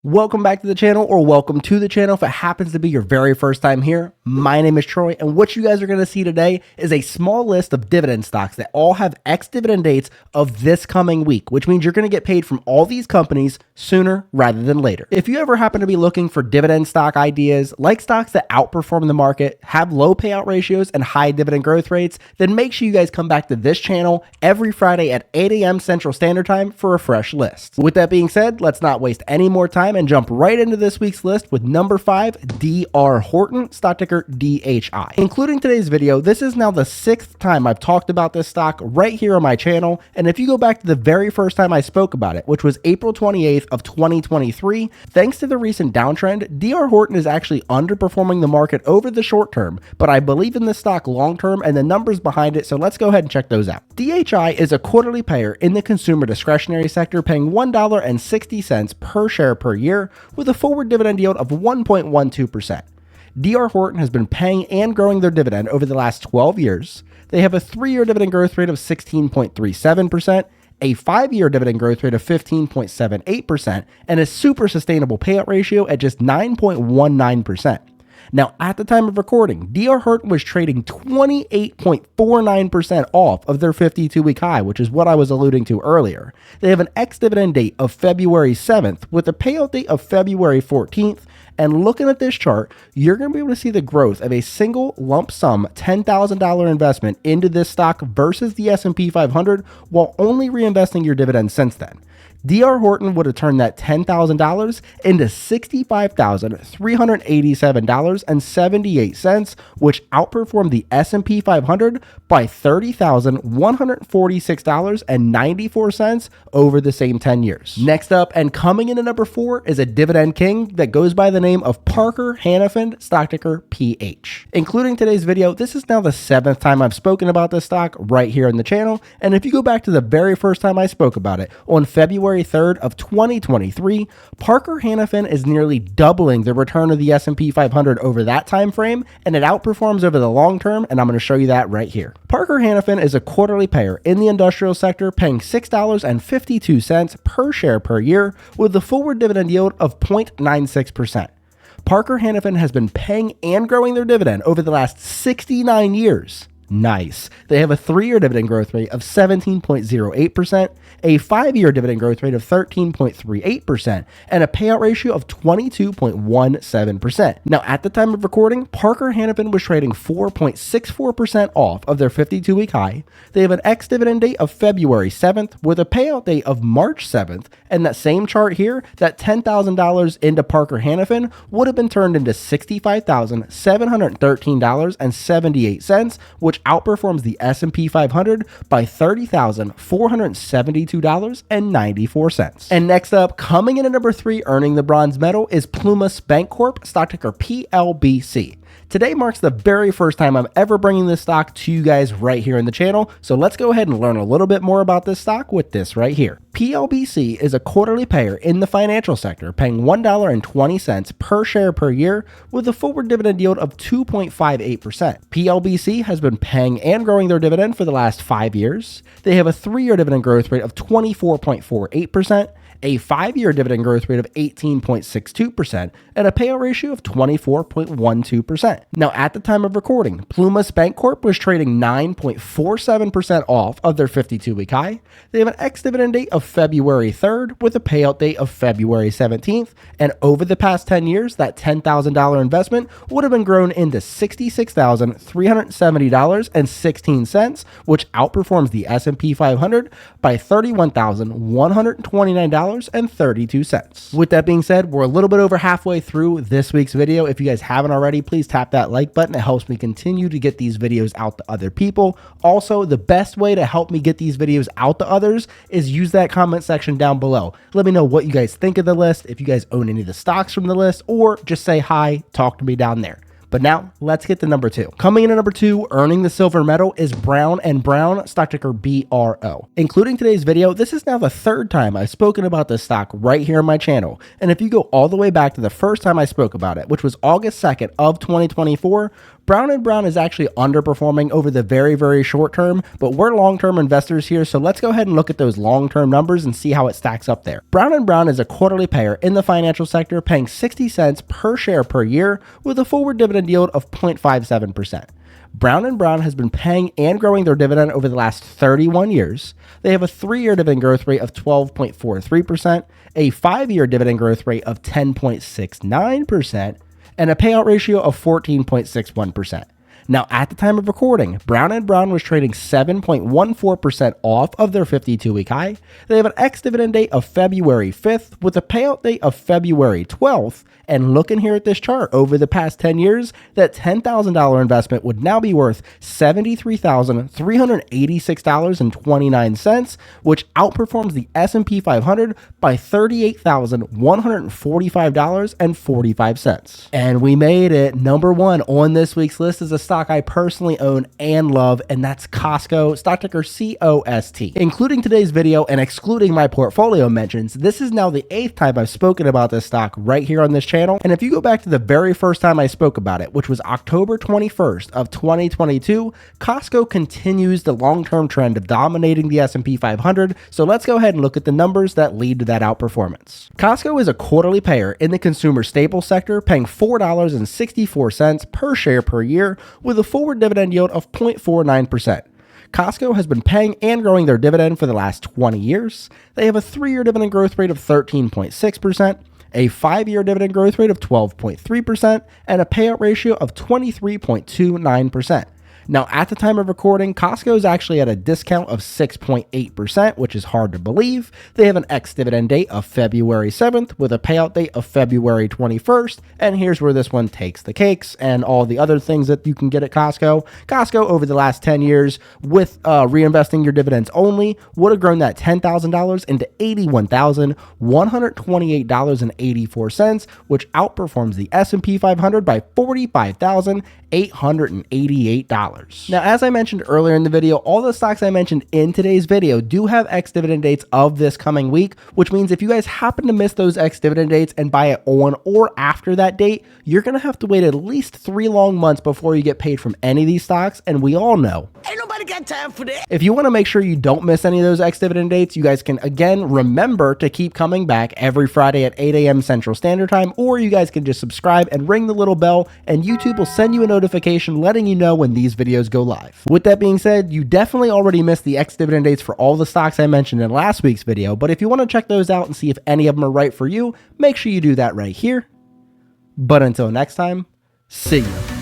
Welcome back to the channel, or welcome to the channel if it happens to be your very first time here. My name is Troy, and what you guys are going to see today is a small list of dividend stocks that all have ex-dividend dates of this coming week, which means you're going to get paid from all these companies sooner rather than later. If you ever happen to be looking for dividend stock ideas, like stocks that outperform the market, have low payout ratios, and high dividend growth rates, then make sure you guys come back to this channel every Friday at 8 a.m. Central Standard Time for a fresh list. With that being said, let's not waste any more time and jump right into this week's list with number 5, D.R. Horton, stock ticker DHI. Including today's video, this is now the 6th time I've talked about this stock right here on my channel, and if you go back to the very first time I spoke about it, which was April 28th of 2023, thanks to the recent downtrend, D.R. Horton is actually underperforming the market over the short term, but I believe in this stock long term and the numbers behind it, so let's go ahead and check those out. DHI is a quarterly payer in the consumer discretionary sector, paying $1.60 per share per year, with a forward dividend yield of 1.12%. D.R. Horton has been paying and growing their dividend over the last 12 years. They have a 3-year dividend growth rate of 16.37%, a 5-year dividend growth rate of 15.78%, and a super sustainable payout ratio at just 9.19%. Now, at the time of recording, D.R. Horton was trading 28.49% off of their 52-week high, which is what I was alluding to earlier. They have an ex-dividend date of February 7th with a payout date of February 14th. And looking at this chart, you're going to be able to see the growth of a single lump sum $10,000 investment into this stock versus the S&P 500 while only reinvesting your dividends since then. D.R. Horton would have turned that $10,000 into $65,387.78, which outperformed the S&P 500 by $30,146.94 over the same 10 years. Next up, and coming in at number 4, is a dividend king that goes by the name of Parker Hannifin, stock ticker PH. Including today's video, this is now the 7th time I've spoken about this stock right here on the channel, and if you go back to the very first time I spoke about it, on February 3rd of 2023, Parker Hannifin is nearly doubling the return of the S&P 500 over that time frame, and it outperforms over the long term, and I'm going to show you that right here. Parker Hannifin is a quarterly payer in the industrial sector, paying $6.52 per share per year, with a forward dividend yield of 0.96%. Parker Hannifin has been paying and growing their dividend over the last 69 years. Nice. They have a 3-year dividend growth rate of 17.08%, a 5-year dividend growth rate of 13.38%, and a payout ratio of 22.17%. Now, at the time of recording, Parker Hannifin was trading 4.64% off of their 52-week high. They have an ex-dividend date of February 7th with a payout date of March 7th, and that same chart here, that $10,000 into Parker Hannifin would have been turned into $65,713.78, which outperforms the S&P 500 by $30,472.94. And next up, coming in at number 3, earning the bronze medal, is Plumas Bancorp, stock ticker PLBC. Today marks the very first time I'm ever bringing this stock to you guys right here in the channel, so let's go ahead and learn a little bit more about this stock with this right here. PLBC is a quarterly payer in the financial sector, paying $1.20 per share per year, with a forward dividend yield of 2.58%. PLBC has been paying and growing their dividend for the last 5 years. They have a 3-year dividend growth rate of 24.48%, a 5-year dividend growth rate of 18.62%, and a payout ratio of 24.12%. Now, at the time of recording, Plumas Bancorp was trading 9.47% off of their 52-week high. They have an ex-dividend date of February 3rd with a payout date of February 17th, and over the past 10 years, that $10,000 investment would have been grown into $66,370.16, which outperforms the S&P 500 by $31,129.32. With that being said, we're a little bit over halfway through this week's video. If you guys haven't already, please tap that like button. It helps me continue to get these videos out to other people. Also, the best way to help me get these videos out to others is use that comment section down below. Let me know what you guys think of the list, if you guys own any of the stocks from the list, or just say hi, talk to me down there. But now, let's get to number 2. Coming in at number 2, earning the silver medal, is Brown & Brown, stock ticker BRO. Including today's video, this is now the 3rd time I've spoken about this stock right here on my channel. And if you go all the way back to the first time I spoke about it, which was August 2nd of 2024, Brown & Brown is actually underperforming over the very short term, but we're long-term investors here, so let's go ahead and look at those long-term numbers and see how it stacks up there. Brown & Brown is a quarterly payer in the financial sector, paying 60 cents per share per year with a forward dividend yield of 0.57%. Brown & Brown has been paying and growing their dividend over the last 31 years. They have a 3-year dividend growth rate of 12.43%, a 5-year dividend growth rate of 10.69%, and a payout ratio of 14.61%. Now, at the time of recording, Brown & Brown was trading 7.14% off of their 52-week high. They have an ex-dividend date of February 5th with a payout date of February 12th. And looking here at this chart, over the past 10 years, that $10,000 investment would now be worth $73,386.29, which outperforms the S&P 500 by $38,145.45. And we made it. Number one on this week's list is a stock I personally own and love, and that's Costco, stock ticker COST. Including today's video and excluding my portfolio mentions, this is now the 8th time I've spoken about this stock right here on this channel. And if you go back to the very first time I spoke about it, which was October 21st of 2022, Costco continues the long-term trend of dominating the S&P 500. So let's go ahead and look at the numbers that lead to that outperformance. Costco is a quarterly payer in the consumer staples sector, paying $4.64 per share per year with a forward dividend yield of 0.49%. Costco has been paying and growing their dividend for the last 20 years. They have a 3-year dividend growth rate of 13.6%, a 5-year dividend growth rate of 12.3%, and a payout ratio of 23.29%. Now, at the time of recording, Costco is actually at a discount of 6.8%, which is hard to believe. They have an ex-dividend date of February 7th with a payout date of February 21st. And here's where this one takes the cakes and all the other things that you can get at Costco. Costco, over the last 10 years, with reinvesting your dividends only, would have grown that $10,000 into $81,128.84, which outperforms the S&P 500 by $45,888. Now, as I mentioned earlier in the video, all the stocks I mentioned in today's video do have ex-dividend dates of this coming week, which means if you guys happen to miss those ex-dividend dates and buy it on or after that date, you're going to have to wait at least 3 long months before you get paid from any of these stocks, and we all know ain't nobody got time for that. If you want to make sure you don't miss any of those ex-dividend dates, you guys can, again, remember to keep coming back every Friday at 8 a.m. Central Standard Time, or you guys can just subscribe and ring the little bell, and YouTube will send you a notification letting you know when these videos go live. With that being said, you definitely already missed the ex-dividend dates for all the stocks I mentioned in last week's video, but if you want to check those out and see if any of them are right for you, make sure you do that right here. But until next time, see you.